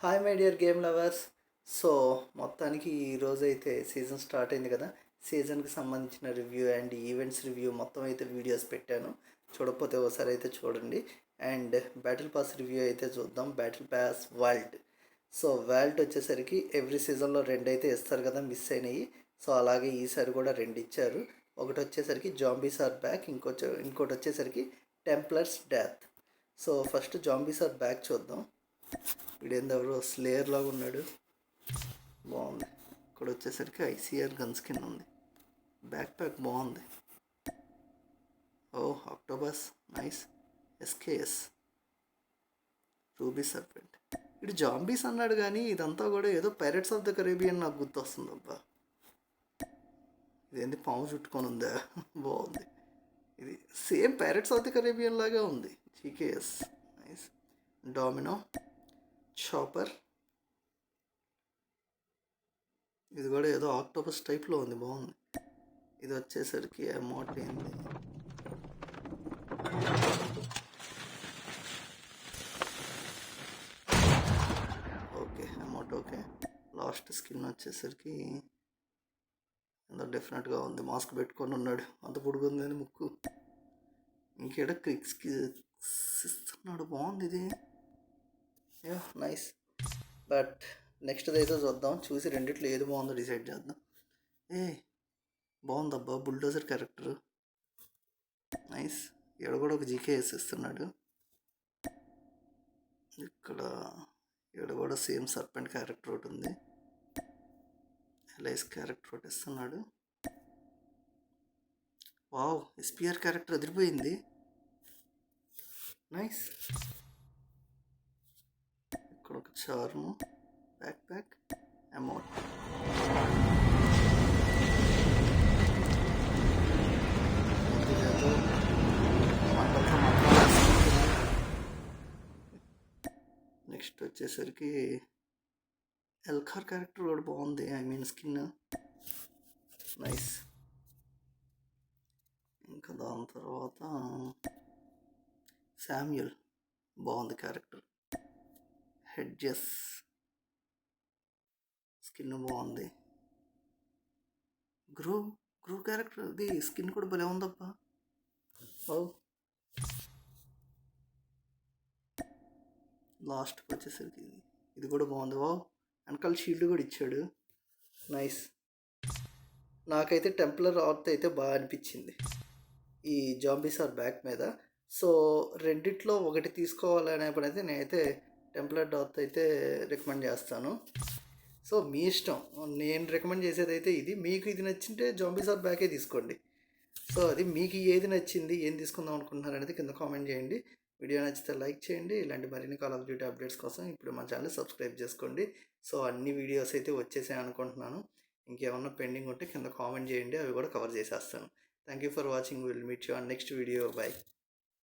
Hi my dear game lovers. So మొత్తానికి ఈరోజైతే season start అయింది కదా. సీజన్కి సంబంధించిన రివ్యూ అండ్ ఈవెంట్స్ రివ్యూ మొత్తం అయితే వీడియోస్ పెట్టాను. చూడకపోతే ఒకసారి అయితే చూడండి. అండ్ బ్యాటిల్ పాస్ రివ్యూ అయితే చూద్దాం. Battle pass world. So world వచ్చేసరికి ఎవ్రీ సీజన్లో రెండు అయితే ఇస్తారు కదా, మిస్ అయినాయి. సో అలాగే ఈసారి కూడా రెండు ఇచ్చారు. ఒకటి వచ్చేసరికి జాంబీస్ ఆర్ బ్యాక్, ఇంకోటి వచ్చేసరికి Templars death. So first zombies are back చూద్దాం. వీడేందెవరో స్లేయర్ లాగా ఉన్నాడు, బాగుంది. ఇక్కడ వచ్చేసరికి ఐసీఆర్ గన్ స్కిన్ ఉంది. బ్యాక్ ప్యాక్ బాగుంది. Oh octopus nice. SKS ruby serpent. ఇటు జాంబీస్ అన్నాడు కానీ ఇదంతా కూడా ఏదో పైరట్స్ ఆఫ్ ద కరేబియన్ నాకు గుర్తొస్తుంది అబ్బా. ఇదేంటి పాము చుట్టుకొని ఉందా? బాగుంది. ఇది same pirates of the Caribbean లాగా ఉంది. GKS nice. Domino chopper. ఇది కూడా ఏదో ఆక్టోపస్ టైప్లో ఉంది, బాగుంది. ఇది వచ్చేసరికి అమౌంట్ ఏంది, okay amount okay. Last skin వచ్చేసరికి ఏదో డిఫరెంట్గా ఉంది. మాస్క్ పెట్టుకొని ఉన్నాడు, అంత పొడుగుంది ముక్కు. ఇంకేడ క్రిక్స్కి ఇస్తున్నాడు, బాగుంది ఇది. Yeah nice. బట్ నెక్స్ట్ అయితే చూద్దాం, చూసి రెండిట్లో ఏది బాగుందో డిసైడ్ చేద్దాం. బాగుందబ్బా బుల్డోజర్ క్యారెక్టర్, నైస్. ఇక్కడ కూడా ఒక జీకే వేసిస్తున్నాడు. ఇక్కడ కూడా సేమ్ సర్పెంట్ క్యారెక్టర్ ఒకటి ఉంది. ఎలైస్ క్యారెక్టర్ ఒకటి ఇస్తున్నాడు. వావ్, ఎస్పిఆర్ క్యారెక్టర్ ఎదిరిపోయింది, నైస్. ఇక్కడ ఒక charm, backpack, amount. Next వచ్చేసరికి ఎల్కార్ క్యారెక్టర్ కూడా బాగుంది, ఐ మీన్ స్కిన్ నైస్. ఇంకా దాని తర్వాత శామ్యుల్, బాగుంది క్యారెక్టర్. హెడ్జెస్ స్కిన్ బాగుంది. గ్రూ క్యారెక్టర్ ఇది స్కిన్ కూడా భలే ఉందబ్బా. ఓ లాస్ట్కి వచ్చేసరికి ఇది కూడా బాగుంది. వా వెనకాల షీల్డ్ కూడా ఇచ్చాడు, నైస్. నాకైతే టెంప్లర్ ఆర్ట్ అయితే బాగా అనిపించింది ఈ జాంబీస్ ఆర్ బ్యాక్ మీద. సో రెండిట్లో ఒకటి తీసుకోవాలనే పని అయితే నేనైతే టెంప్లర్ డాత్ అయితే రికమెండ్ చేస్తాను. సో మీ ఇష్టం, నేను రికమెండ్ చేసేది అయితే ఇది. మీకు ఇది నచ్చింటే జాంబీస్ ఆర్ బ్యాకే తీసుకోండి. సో అది మీకు ఏది నచ్చింది, ఏం తీసుకుందాం అనుకుంటున్నారు అనేది కింద కామెంట్ చేయండి. వీడియో నచ్చితే లైక్ చేయండి. ఇలాంటి మరిన్ని కాల్ ఆఫ్ డ్యూటీ అప్డేట్స్ కోసం ఇప్పుడు మా ఛానల్ సబ్స్క్రైబ్ చేసుకోండి. సో అన్ని వీడియోస్ అయితే వచ్చేసాయి అనుకుంటున్నాను. ఇంకేమన్నా పెండింగ్ ఉంటే కింద కామెంట్ చేయండి, అవి కూడా కవర్ చేసేస్తాను. Thank you for watching. Will meet you on next video. By.